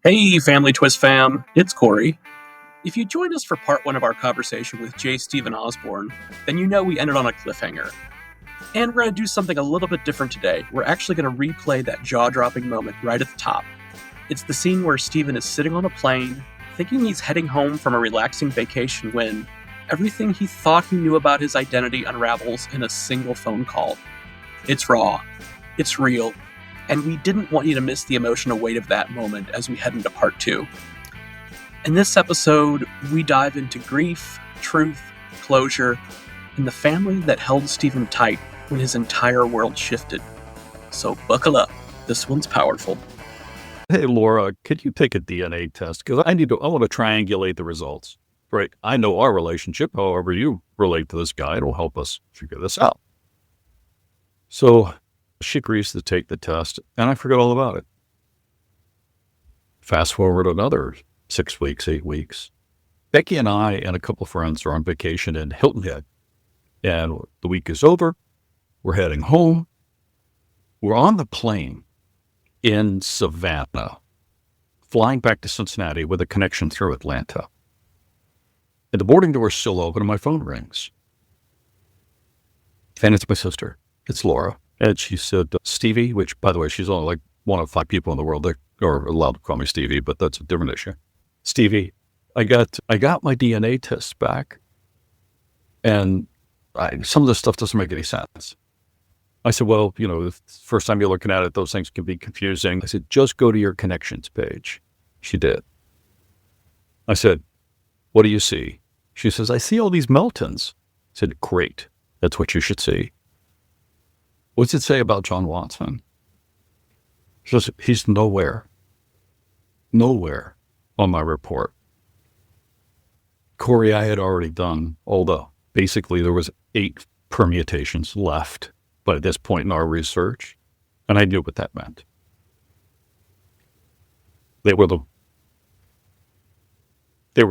Hey, Family Twist fam, it's Corey. If you joined us for part one of our conversation with J. Stephen Osborne, then you know we ended on a cliffhanger. And we're going to do something a little bit different today. We're actually going to replay that jaw-dropping moment right at the top. It's the scene where Stephen is sitting on a plane, thinking he's heading home from a relaxing vacation when everything he thought he knew about his identity unravels in a single phone call. It's raw. It's real. And we didn't want you to miss the emotional weight of that moment as we head into part two. In this episode, we dive into grief, truth, closure, and the family that held Stephen tight when his entire world shifted. So buckle up. This one's powerful. Hey, Laura, could you take a DNA test? Because I want to triangulate the results. Right. I know our relationship. However you relate to this guy, it'll help us figure this out. So she agrees to take the test, and I forget all about it. Fast forward another 6 weeks, 8 weeks. Becky and I and a couple of friends are on vacation in Hilton Head, and the week is over. We're heading home. We're on the plane in Savannah, flying back to Cincinnati with a connection through Atlanta. And the boarding door is still open, and my phone rings. And it's my sister. It's Laura. And she said, Stevie, which, by the way, she's only like one of 5 people in the world that are allowed to call me Stevie, but that's a different issue. Stevie, I got my DNA test back, and some of this stuff doesn't make any sense. I said, well, the first time you're looking at it, those things can be confusing. I said, just go to your connections page. She did. I said, what do you see? She says, I see all these Meltons. I said, great. That's what you should see. What's it say about John Watson? She says, he's nowhere on my report. Corey, I had already done basically there was 8 permutations left by this point in our research, and I knew what that meant. They were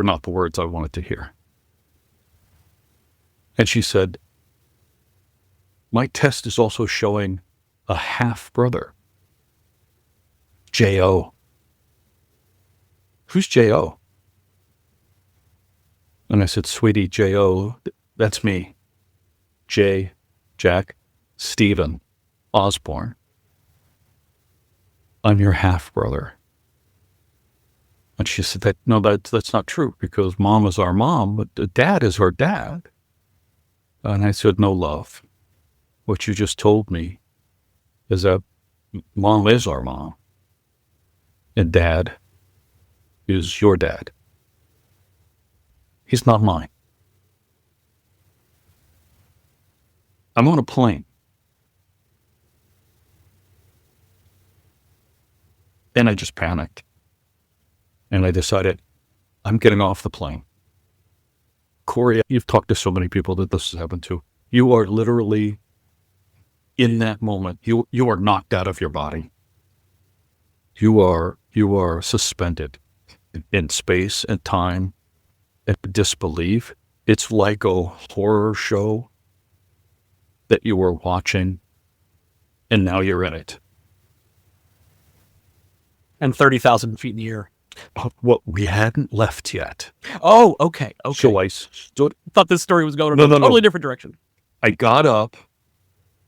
not the words I wanted to hear. And she said, my test is also showing a half-brother. J.O. Who's J.O.? And I said, sweetie, J.O., that's me. Jack, Stephen Osborne. I'm your half-brother. And she said, that's not true, because mom is our mom, but dad is our dad. And I said, no, love. What you just told me is that mom is our mom, and dad is your dad. He's not mine. I'm on a plane. And I just panicked. And I decided, I'm getting off the plane. Corey, you've talked to so many people that this has happened to. You are literally, in that moment, you are knocked out of your body. You are suspended in space and time and disbelief. It's like a horror show that you were watching, and now you're in it. And 30,000 feet in the air. Well, we hadn't left yet. Oh, okay. So I stood. Thought this story was going in a totally different direction. I got up,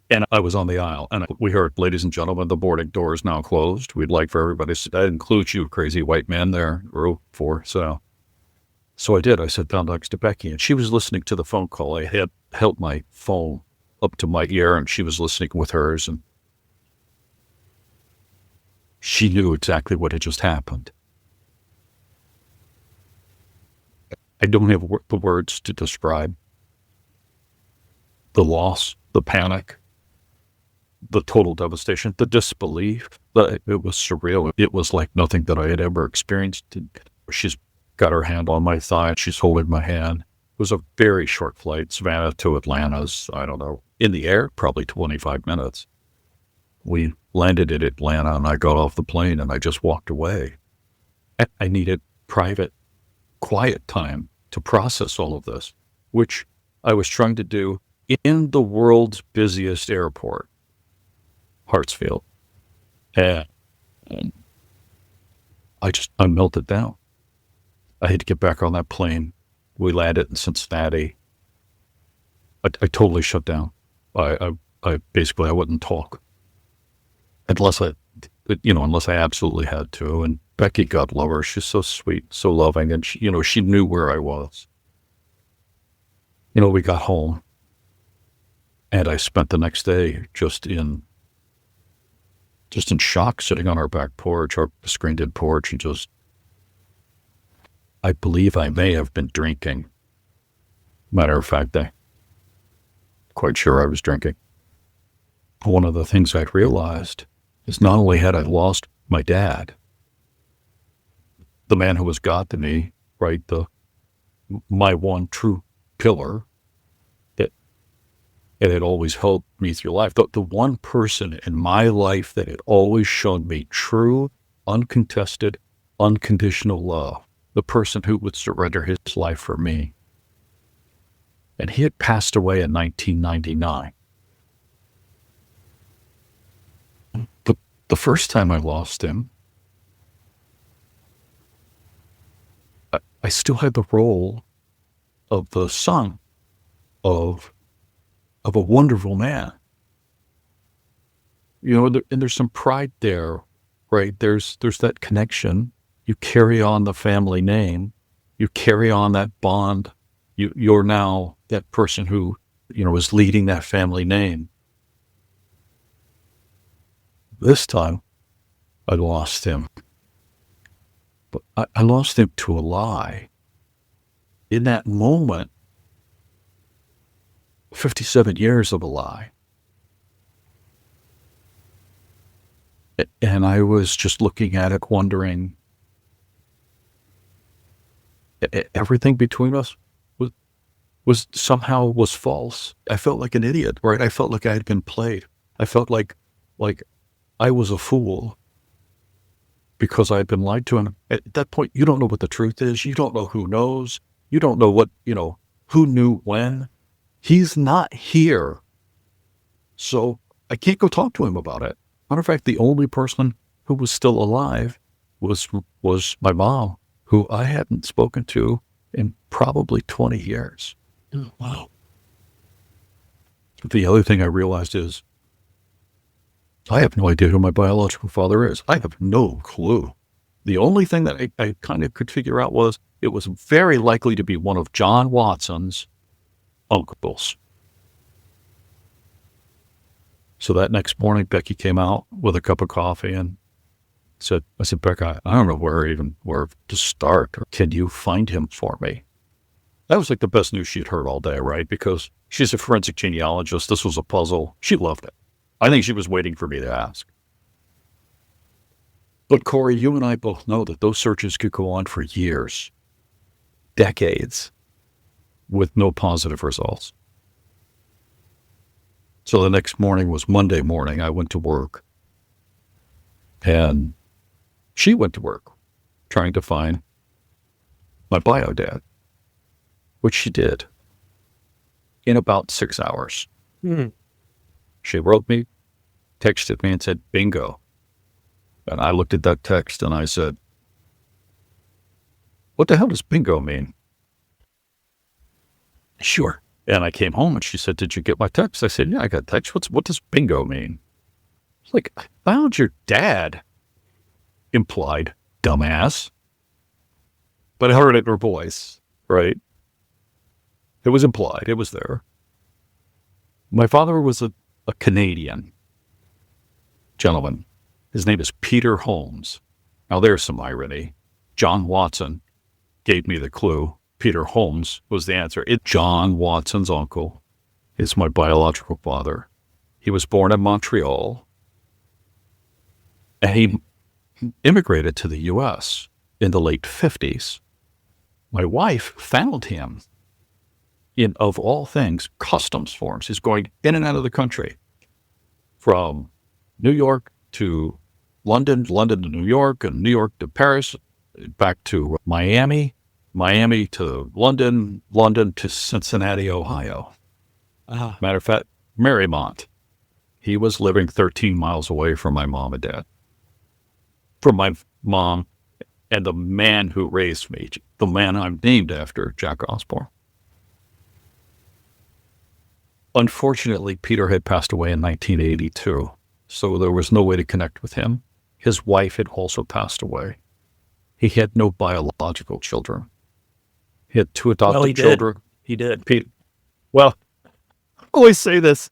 and I was on the aisle, and we heard, ladies and gentlemen, the boarding door is now closed. We'd like for everybody to, that includes you, crazy white man there, row 4. So I did. I sat down next to Becky, and she was listening to the phone call. I had held my phone up to my ear, and she was listening with hers, and she knew exactly what had just happened. I don't have the words to describe the loss, the panic, the total devastation, the disbelief. It was surreal. It was like nothing that I had ever experienced. She's got her hand on my thigh. She's holding my hand. It was a very short flight, Savannah to Atlanta's, I don't know, in the air, probably 25 minutes. We landed at Atlanta, and I got off the plane, and I just walked away. I needed private, quiet time to process all of this, which I was trying to do in the world's busiest airport, Hartsfield. And I melted down. I had to get back on that plane. We landed in Cincinnati. I totally shut down. I basically, I wouldn't talk unless I absolutely had to. And Becky, God love her, she's so sweet, so loving, and she knew where I was. We got home, and I spent the next day just in shock, sitting on our back porch, our screened-in porch, and I believe I may have been drinking. Matter of fact, I'm quite sure I was drinking. One of the things I realized is not only had I lost my dad, the man who was God to me, right, my one true pillar, it had always helped me through life. The one person in my life that had always shown me true, uncontested, unconditional love, the person who would surrender his life for me. And he had passed away in 1999. But the first time I lost him, I still had the role of the son of a wonderful man. And there's some pride there, right? There's that connection. You carry on the family name. You carry on that bond. You're now that person who, is leading that family name. This time, I lost him. But I lost him to a lie. In that moment, 57 years of a lie. And I was just looking at it, wondering, everything between us was somehow false. I felt like an idiot, right? I felt like I had been played. I felt like I was a fool because I had been lied to. And at that point, you don't know what the truth is. You don't know who knows. You don't know what, who knew when. He's not here. So I can't go talk to him about it. Matter of fact, the only person who was still alive was my mom, who I hadn't spoken to in probably 20 years. Oh, wow. The other thing I realized is I have no idea who my biological father is. I have no clue. The only thing that I kind of could figure out was it was very likely to be one of John Watson's uncles. So that next morning, Becky came out with a cup of coffee and I said, Becca, I don't know where to start. Can you find him for me? That was like the best news she'd heard all day, right? Because she's a forensic genealogist. This was a puzzle. She loved it. I think she was waiting for me to ask. But Corey, you and I both know that those searches could go on for years, decades, with no positive results. So the next morning was Monday morning. I went to work, and she went to work trying to find my bio dad, which she did in about 6 hours. Mm-hmm. She wrote me, texted me, and said, bingo. And I looked at that text and I said, what the hell does bingo mean? Sure. And I came home and she said, did you get my text? I said, yeah, I got text. What does bingo mean? It's like, I found your dad. Implied, dumbass. But I heard it in her voice, right? It was implied. It was there. My father was a Canadian gentleman. His name is Peter Holmes. Now there's some irony. John Watson gave me the clue. Peter Holmes was the answer. John Watson's uncle is my biological father. He was born in Montreal, and he immigrated to the U.S. in the late 50s. My wife found him in, of all things, customs forms. He's going in and out of the country from New York to London, London to New York, and New York to Paris, back to Miami, Miami to London, London to Cincinnati, Ohio. Matter of fact, Marymount. He was living 13 miles away from my mom and dad. From my mom and the man who raised me, the man I'm named after, Jack Osborne. Unfortunately, Peter had passed away in 1982, so there was no way to connect with him. His wife had also passed away. He had no biological children. He had 2 adopted children. He did. Peter. Well, I always say this.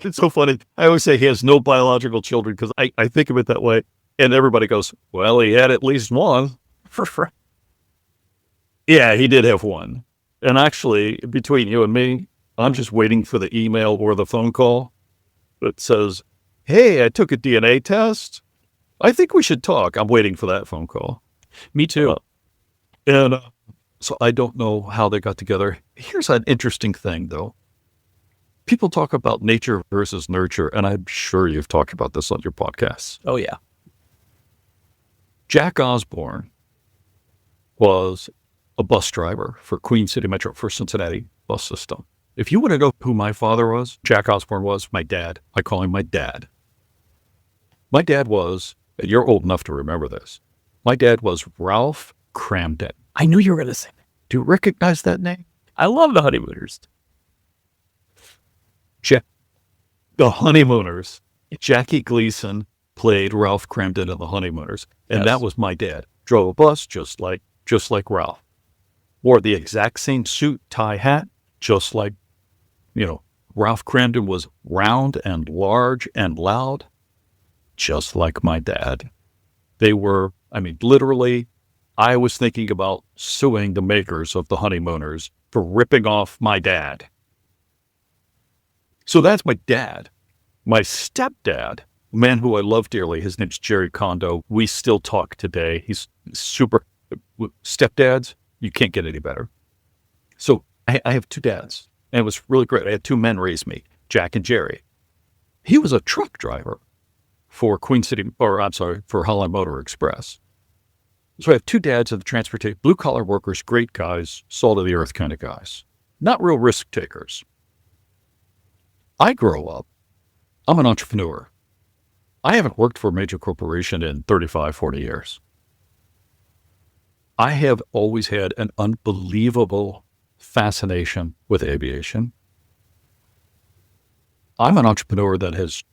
It's so funny. I always say he has no biological children because I think of it that way. And everybody goes, well, he had at least one. Yeah, he did have one. And actually, between you and me, I'm just waiting for the email or the phone call that says, hey, I took a DNA test. I think we should talk. I'm waiting for that phone call. Me too. So I don't know how they got together. Here's an interesting thing, though. People talk about nature versus nurture, and I'm sure you've talked about this on your podcasts. Oh, yeah. Jack Osborne was a bus driver for Queen City Metro, for Cincinnati bus system. If you want to know who my father was, Jack Osborne was my dad. I call him my dad. My dad was, and you're old enough to remember this, my dad was Ralph Cramden. I knew you were going to say that. Do you recognize that name? I love the Honeymooners. The Honeymooners. Jackie Gleason played Ralph Cramden in The Honeymooners, and that was my dad. Drove a bus just like Ralph. Wore the exact same suit, tie, hat, just like, Ralph Cramden was round and large and loud, just like my dad. They were, literally, I was thinking about suing the makers of The Honeymooners for ripping off my dad. So that's my dad. My stepdad, a man who I love dearly, his name's Jerry Kondo. We still talk today. He's super. Stepdads, you can't get any better. So I have 2 dads, and it was really great. I had 2 men raise me, Jack and Jerry. He was a truck driver for for Holland Motor Express. So I have 2 dads in the transportation, blue-collar workers, great guys, salt of the earth kind of guys. Not real risk takers. I grow up, I'm an entrepreneur. I haven't worked for a major corporation in 35, 40 years. I have always had an unbelievable fascination with aviation. I'm an entrepreneur that has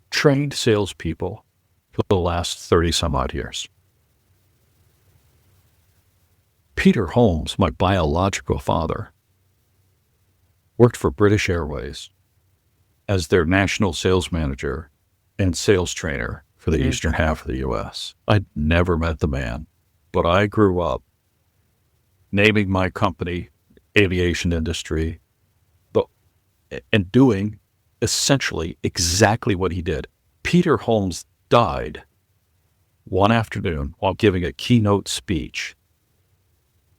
trained salespeople for the last 30 some odd years. Peter Holmes, my biological father, worked for British Airways as their national sales manager and sales trainer for the eastern half of the U.S. I'd never met the man, but I grew up naming my company, aviation industry, and doing essentially exactly what he did. Peter Holmes died one afternoon while giving a keynote speech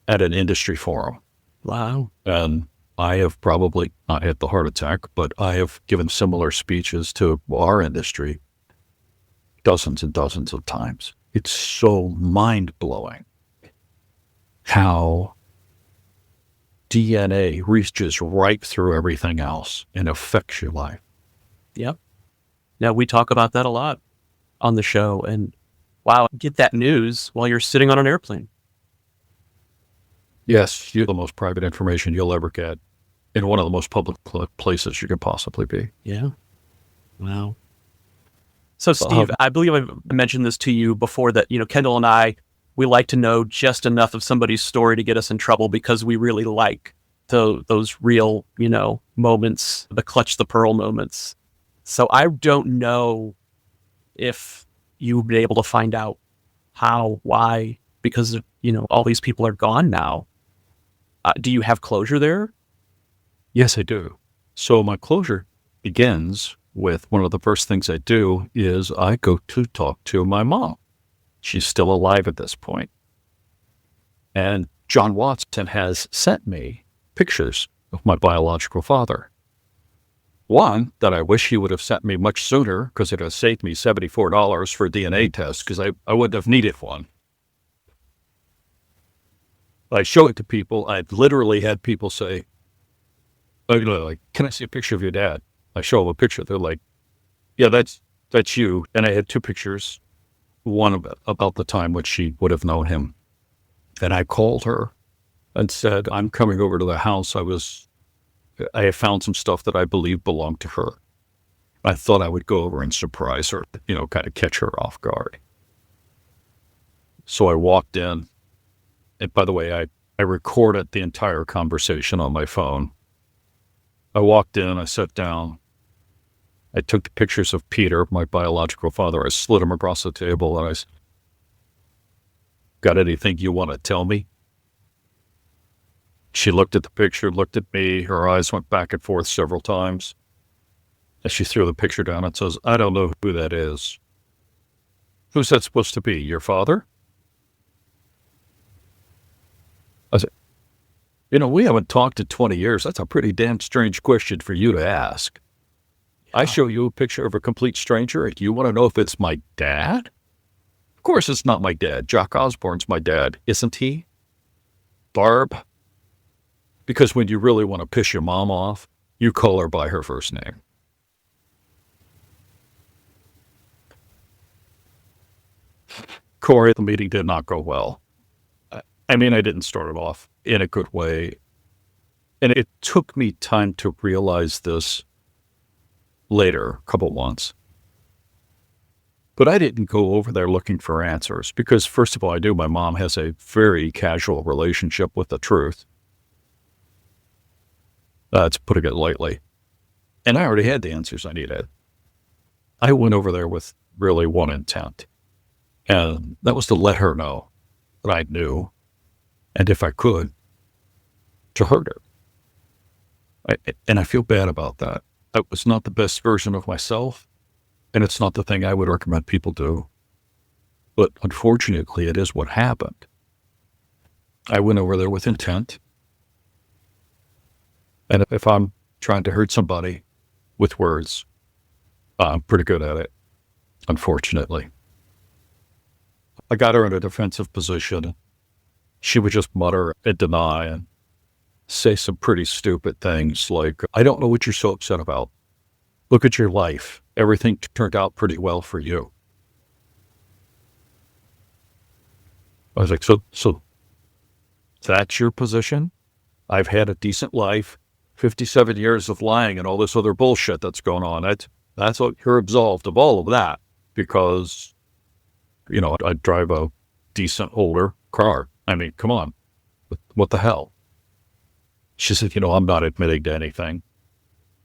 at an industry forum. Wow. And I have probably not had the heart attack, but I have given similar speeches to our industry dozens and dozens of times. It's so mind-blowing how DNA reaches right through everything else and affects your life. Yep. Now, we talk about that a lot on the show, and wow, get that news while you're sitting on an airplane. Yes, you're the most private information you'll ever get in one of the most public places you could possibly be. Yeah. Wow. So, Steve, I believe I mentioned this to you before that, Kendall and I, we like to know just enough of somebody's story to get us in trouble because we really like those real, moments, the clutch the pearl moments. So I don't know if you've been able to find out how, why, because, all these people are gone now. Do you have closure there? Yes, I do. So my closure begins with one of the first things I do is I go to talk to my mom. She's still alive at this point. And John Watson has sent me pictures of my biological father. One that I wish he would have sent me much sooner because it would have saved me $74 for a DNA test because I wouldn't have needed one. I show it to people. I've literally had people say, like, can I see a picture of your dad? I show them a picture. They're like, yeah, that's you. And I had 2 pictures. about the time when she would have known him. And I called her and said, I'm coming over to the house. I have found some stuff that I believe belonged to her. I thought I would go over and surprise her, kind of catch her off guard. So I walked in. And by the way, I recorded the entire conversation on my phone. I walked in, I sat down. I took the pictures of Peter, my biological father. I slid him across the table and I said, got anything you want to tell me? She looked at the picture, looked at me. Her eyes went back and forth several times. And she threw the picture down and says, I don't know who that is. Who's that supposed to be? Your father? I said, we haven't talked in 20 years. That's a pretty damn strange question for you to ask. I show you a picture of a complete stranger and you want to know if it's my dad? Of course it's not my dad. Jock Osborne's my dad, isn't he? Barb? Because when you really want to piss your mom off, you call her by her first name. Corey, the meeting did not go well. I didn't start it off in a good way. And it took me time to realize this later, a couple months. But I didn't go over there looking for answers because, first of all, I knew my mom has a very casual relationship with the truth. That's putting it lightly. And I already had the answers I needed. I went over there with really one intent, and that was to let her know that I knew, and if I could, to hurt her. And I feel bad about that. That was not the best version of myself, and it's not the thing I would recommend people do. But unfortunately, it is what happened. I went over there with intent. And if I'm trying to hurt somebody with words, I'm pretty good at it, unfortunately. I got her in a defensive position. She would just mutter and deny and say some pretty stupid things like, I don't know what you're so upset about. Look at your life. Everything turned out pretty well for you. I was like, so that's your position? I've had a decent life, 57 years of lying and all this other bullshit that's going on. That's what you're absolved of all of that because, I drive a decent older car. Come on. What the hell? She said, I'm not admitting to anything.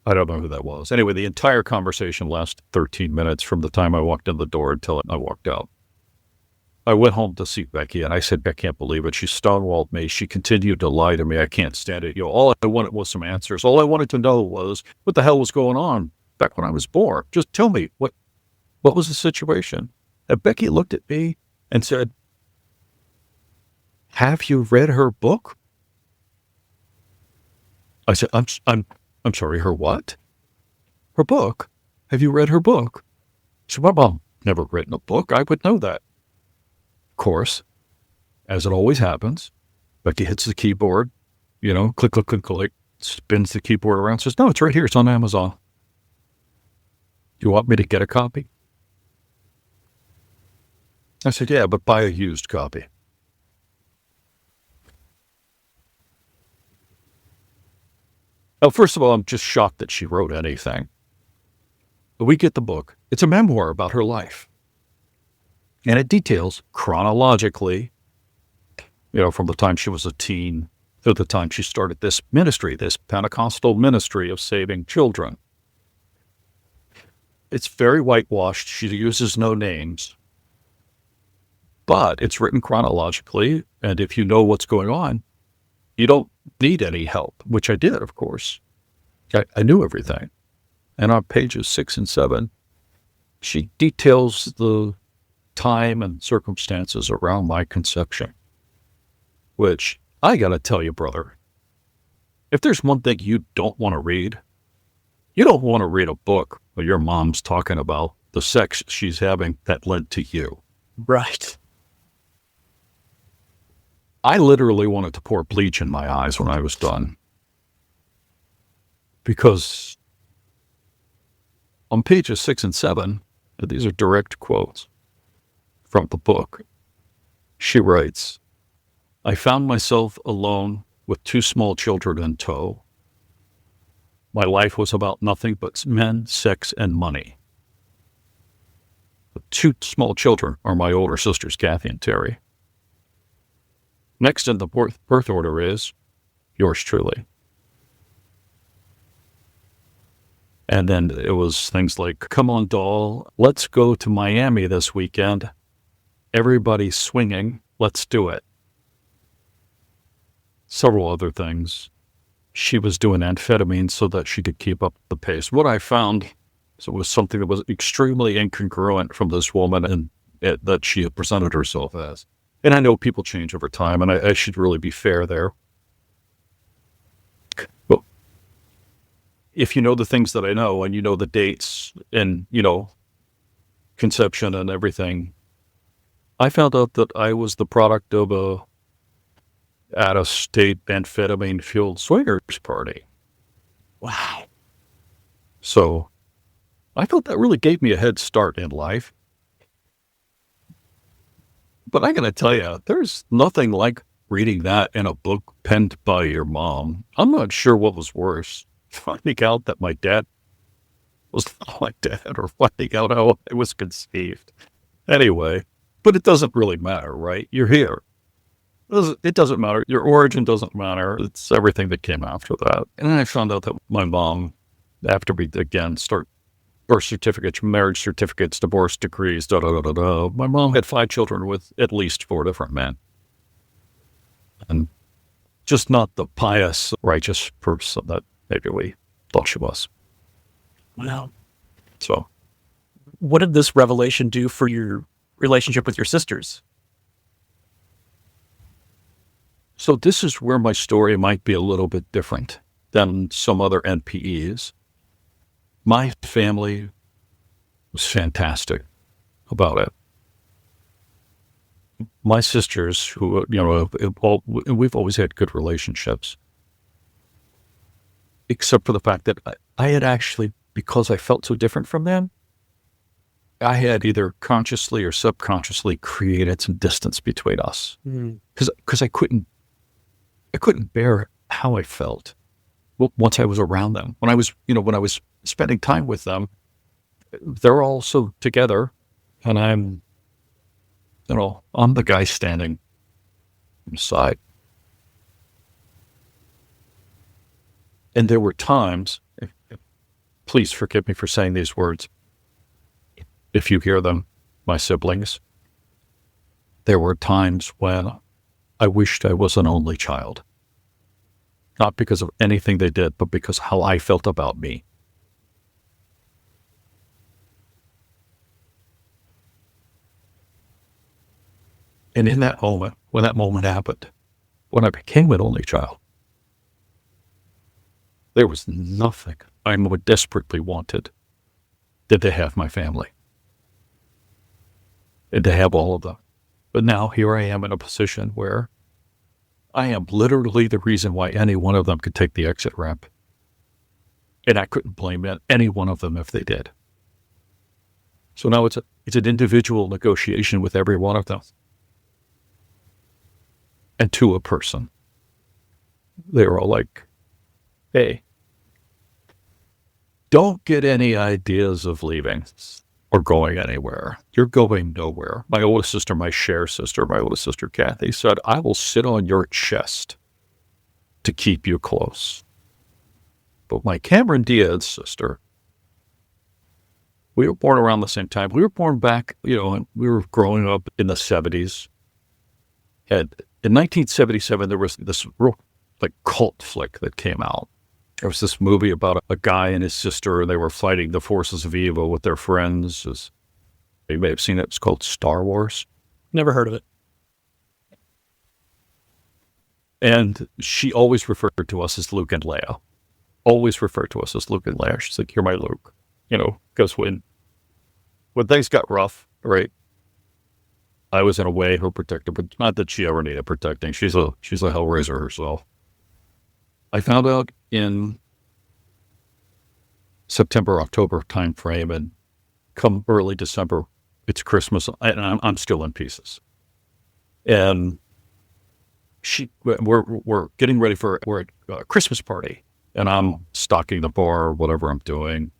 I don't know who that was. Anyway, the entire conversation lasted 13 minutes from the time I walked in the door until I walked out. I went home to see Becky, and I said, I can't believe it. She stonewalled me. She continued to lie to me. I can't stand it. All I wanted was some answers. All I wanted to know was what the hell was going on back when I was born. Just tell me, what was the situation? And Becky looked at me and said, have you read her book? I said, I'm sorry, her what? Her book? Have you read her book? She said, my mom never written a book. I would know that. Of course, as it always happens, Becky hits the keyboard, click, click, click, click, spins the keyboard around, says, no, it's right here. It's on Amazon. You want me to get a copy? I said, yeah, but buy a used copy. Now, first of all, I'm just shocked that she wrote anything. But we get the book. It's a memoir about her life. And it details chronologically, from the time she was a teen to the time she started this ministry, this Pentecostal ministry of saving children. It's very whitewashed. She uses no names. But it's written chronologically. And if you know what's going on, you don't need any help, which I did, of course. I knew everything. And on pages 6 and 7, she details the time and circumstances around my conception, which I got to tell you, brother, if there's one thing you don't want to read, you don't want to read a book where your mom's talking about the sex she's having that led to you. Right. I literally wanted to pour bleach in my eyes when I was done. Because on pages 6 and 7, these are direct quotes. from the book. She writes, I found myself alone with 2 small children in tow. My life was about nothing but men, sex, and money. The 2 small children are my older sisters, Kathy and Terry. Next in the birth order is yours truly. And then it was things like, come on, doll, let's go to Miami this weekend. Everybody's swinging. Let's do it. Several other things. She was doing amphetamine so that she could keep up the pace. What I found was something that was extremely incongruent from this woman and that she had presented herself as. And I know people change over time, and I should really be fair there. Well, if you know the things that I know, and you know the dates and, conception and everything, I found out that I was the product of a out-of-state amphetamine-fueled swingers party. Wow. So I thought that really gave me a head start in life. But I gotta tell you, there's nothing like reading that in a book penned by your mom. I'm not sure what was worse, finding out that my dad was not my dad or finding out how I was conceived. Anyway, but it doesn't really matter, right? You're here. It doesn't matter. Your origin doesn't matter. It's everything that came after that. And then I found out that my mom, after we, again, start birth certificates, marriage certificates, divorce decrees, my mom had 5 children with at least 4 different men. And just not the pious, righteous person that maybe we thought she was. Wow. So, what did this revelation do for your relationship with your sisters? So this is where my story might be a little bit different than some other NPEs. My family was fantastic about it. My sisters, who, we've always had good relationships, except for the fact that I had actually, because I felt so different from them, I had either consciously or subconsciously created some distance between us. Because I couldn't bear how I felt once I was around them. When I was spending time with them, they're all so together, and I'm the guy standing inside. And there were times, please forgive me for saying these words, if you hear them, my siblings, there were times when I wished I was an only child. Not because of anything they did, but because how I felt about me. And in that moment, when that moment happened, when I became an only child, there was nothing I more desperately wanted than to have my family. And to have all of them. But now here I am in a position where I am literally the reason why any one of them could take the exit ramp. And I couldn't blame any one of them if they did. So now it's an individual negotiation with every one of them. And to a person. They were all like, hey, don't get any ideas of leaving or going anywhere. You're going nowhere. My oldest sister, my oldest sister, Kathy, said, I will sit on your chest to keep you close. But my Cameron Diaz sister, we were born around the same time. We were born back, and we were growing up in the 70s. And in 1977, there was this real cult flick that came out. There was this movie about a guy and his sister, and they were fighting the forces of evil with their friends. You may have seen it. It's called Star Wars. Never heard of it. And she always referred to us as Luke and Leia. Always referred to us as Luke and Leia. She's like, you're my Luke. Because when things got rough, right, I was in a way her protector, but not that she ever needed protecting. She's a hellraiser herself. I found out in September, October timeframe, and come early December, It's Christmas, and I'm still in pieces. And we're getting ready we're at a Christmas party, and I'm stocking the bar or whatever I'm doing,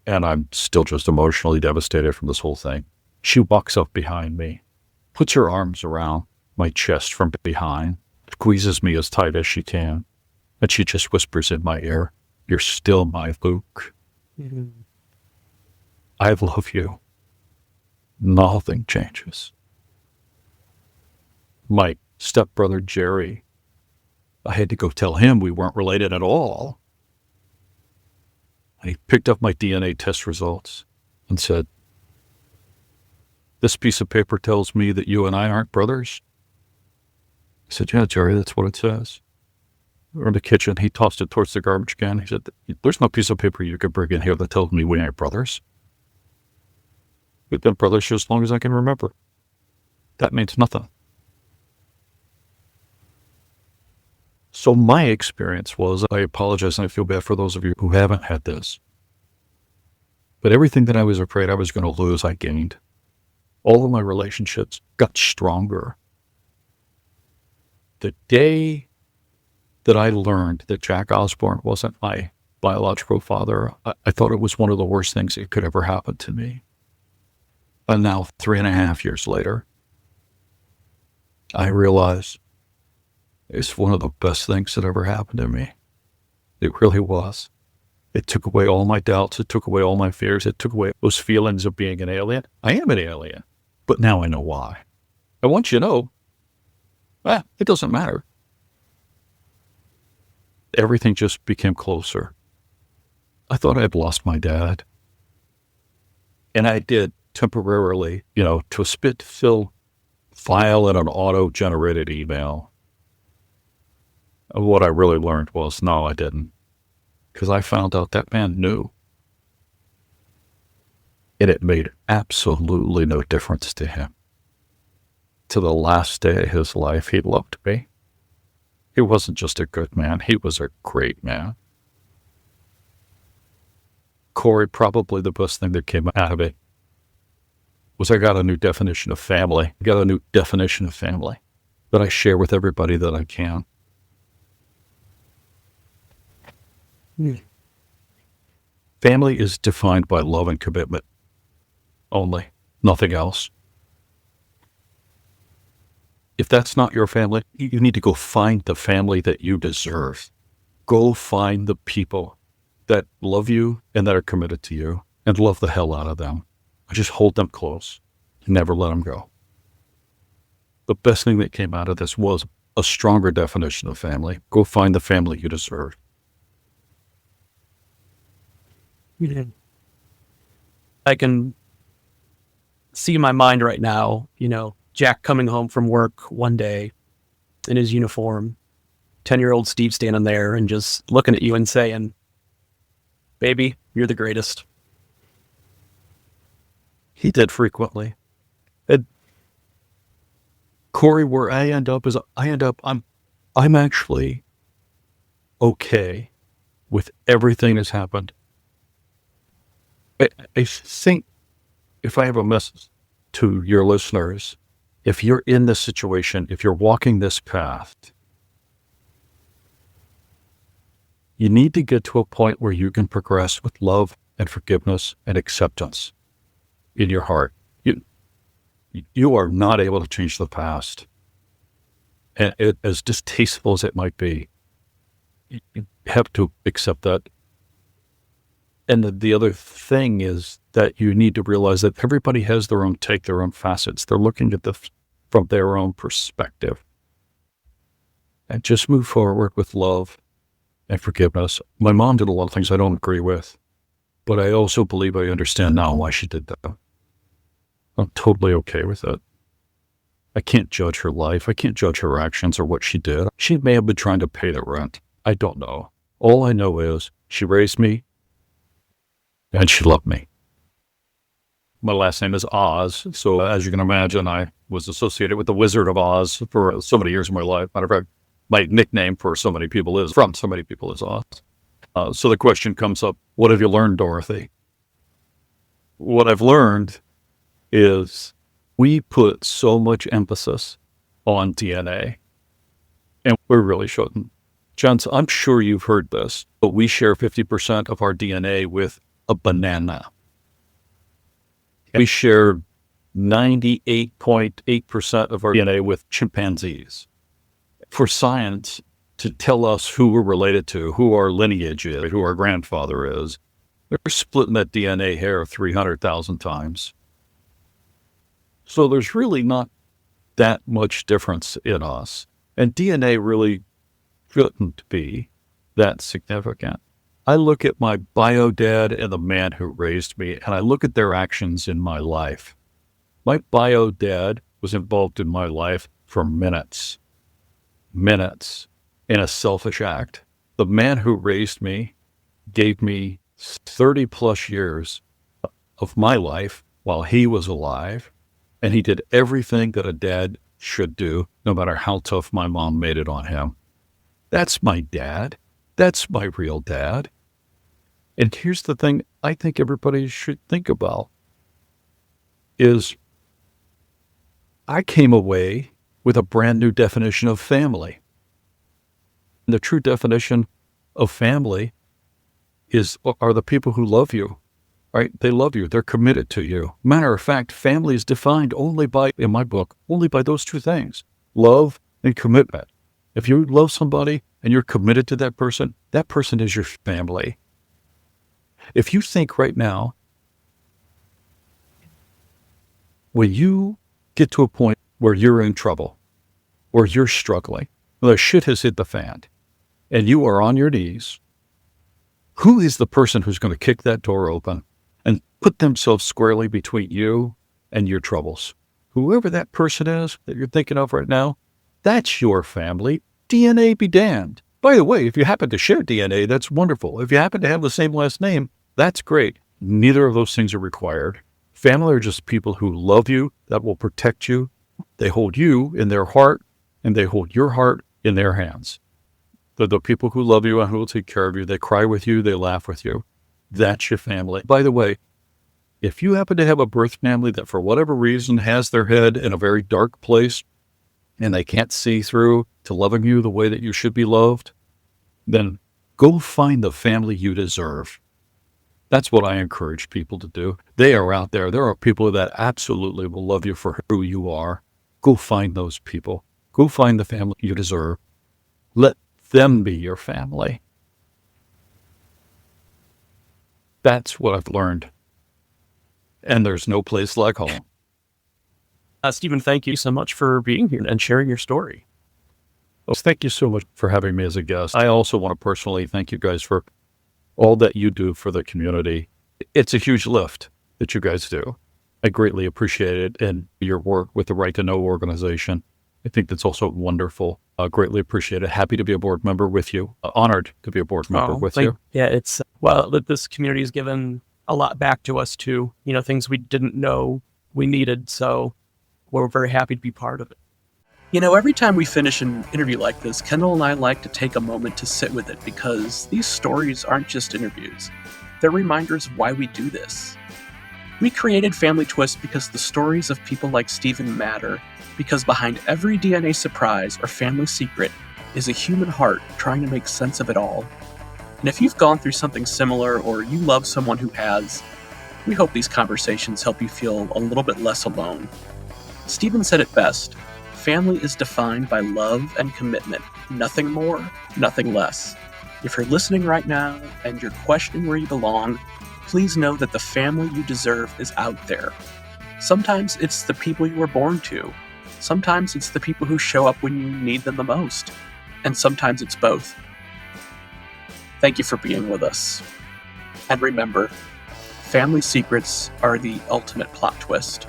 and I'm still just emotionally devastated from this whole thing. She walks up behind me, puts her arms around my chest from behind, squeezes me as tight as she can, and she just whispers in my ear, "You're still my Luke. I love you. Nothing changes." My stepbrother, Jerry, I had to go tell him we weren't related at all. And he picked up my DNA test results and said, "This piece of paper tells me that you and I aren't brothers." I said, "Yeah, Jerry, that's what it says." We're in the kitchen. He tossed it towards the garbage can. He said, "There's no piece of paper you could bring in here that tells me we ain't brothers. We've been brothers for as long as I can remember. That means nothing." So my experience was, I apologize and I feel bad for those of you who haven't had this, but everything that I was afraid I was going to lose, I gained. All of my relationships got stronger. The day that I learned that Jack Osborne wasn't my biological father, I thought it was one of the worst things that could ever happen to me. And now, 3.5 years later, I realize it's one of the best things that ever happened to me. It really was. It took away all my doubts. It took away all my fears. It took away those feelings of being an alien. I am an alien, but now I know why. And once you know, it doesn't matter. Everything just became closer. I thought I had lost my dad. And I did temporarily, to a spit-fill file in an auto-generated email. What I really learned was, no, I didn't. Because I found out that man knew. And it made absolutely no difference to him. To the last day of his life, he loved me. He wasn't just a good man, he was a great man. Corey, probably the best thing that came out of it was I got a new definition of family. I got a new definition of family that I share with everybody that I can. Family is defined by love and commitment only, nothing else. If that's not your family, you need to go find the family that you deserve. Go find the people that love you and that are committed to you, and love the hell out of them. Just hold them close and never let them go. The best thing that came out of this was a stronger definition of family. Go find the family you deserve. I can see in my mind right now, Jack coming home from work one day in his uniform, 10-year-old Steve standing there and just looking at you and saying, "Baby, you're the greatest." He did frequently. And Corey, where I end up is I'm actually okay with everything that's happened. I think if I have a message to your listeners, if you're in this situation, if you're walking this path, you need to get to a point where you can progress with love and forgiveness and acceptance in your heart. You are not able to change the past. And as distasteful as it might be, you have to accept that. And the other thing is that you need to realize that everybody has their own take, their own facets. They're looking at this from their own perspective. And just move forward with love and forgiveness. My mom did a lot of things I don't agree with, but I also believe I understand now why she did that. I'm totally okay with it. I can't judge her life. I can't judge her actions or what she did. She may have been trying to pay the rent. I don't know. All I know is she raised me and she loved me. My last name is Oz. So as you can imagine, I was associated with the Wizard of Oz for so many years of my life. Matter of fact, my nickname for so many people is Oz. So the question comes up, what have you learned, Dorothy? What I've learned is we put so much emphasis on DNA, and we really shouldn't. John, I'm sure you've heard this, but we share 50% of our DNA with a banana. We share 98.8% of our DNA with chimpanzees. For science to tell us who we're related to, who our lineage is, who our grandfather is, they're splitting that DNA hair 300,000 times. So there's really not that much difference in us. And DNA really shouldn't be that significant. I look at my bio dad and the man who raised me, and I look at their actions in my life. My bio dad was involved in my life for minutes, in a selfish act. The man who raised me gave me 30 plus years of my life while he was alive, and he did everything that a dad should do, no matter how tough my mom made it on him. That's my dad. That's my real dad. And here's the thing I think everybody should think about is I came away with a brand new definition of family. And the true definition of family are the people who love you, right? They love you. They're committed to you. Matter of fact, family is defined only by, in my book, only by those two things, love and commitment. If you love somebody and you're committed to that person is your family. If you think right now, when you get to a point where you're in trouble, or you're struggling, the shit has hit the fan, and you are on your knees, who is the person who's going to kick that door open and put themselves squarely between you and your troubles? Whoever that person is that you're thinking of right now, that's your family. DNA be damned. By the way, if you happen to share DNA, that's wonderful. If you happen to have the same last name, that's great. Neither of those things are required. Family are just people who love you, that will protect you. They hold you in their heart, and they hold your heart in their hands. They're the people who love you and who will take care of you. They cry with you. They laugh with you. That's your family. By the way, if you happen to have a birth family that for whatever reason has their head in a very dark place and they can't see through to loving you the way that you should be loved, then go find the family you deserve. That's what I encourage people to do. They are out there. There are people that absolutely will love you for who you are. Go find those people. Go find the family you deserve. Let them be your family. That's what I've learned. And there's no place like home. Stephen, thank you so much for being here and sharing your story. Well, thank you so much for having me as a guest. I also want to personally thank you guys for all that you do for the community. It's a huge lift that you guys do. I greatly appreciate it, and your work with the Right to Know organization. I think that's also wonderful. Greatly appreciate it. Happy to be a board member with you. Honored to be a board member with you. Yeah, it's, this community has given a lot back to us too. Things we didn't know we needed. So we're very happy to be part of it. Every time we finish an interview like this, Kendall and I like to take a moment to sit with it because these stories aren't just interviews. They're reminders of why we do this. We created Family Twist because the stories of people like Stephen matter, because behind every DNA surprise or family secret is a human heart trying to make sense of it all. And if you've gone through something similar or you love someone who has, we hope these conversations help you feel a little bit less alone. Stephen said it best. Family is defined by love and commitment. Nothing more, nothing less. If you're listening right now and you're questioning where you belong, please know that the family you deserve is out there. Sometimes it's the people you were born to. Sometimes it's the people who show up when you need them the most. And sometimes it's both. Thank you for being with us. And remember, family secrets are the ultimate plot twist.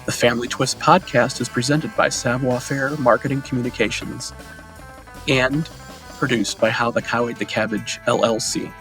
The Family Twist podcast is presented by Savoir Faire Marketing Communications and produced by How the Cow Ate the Cabbage, LLC.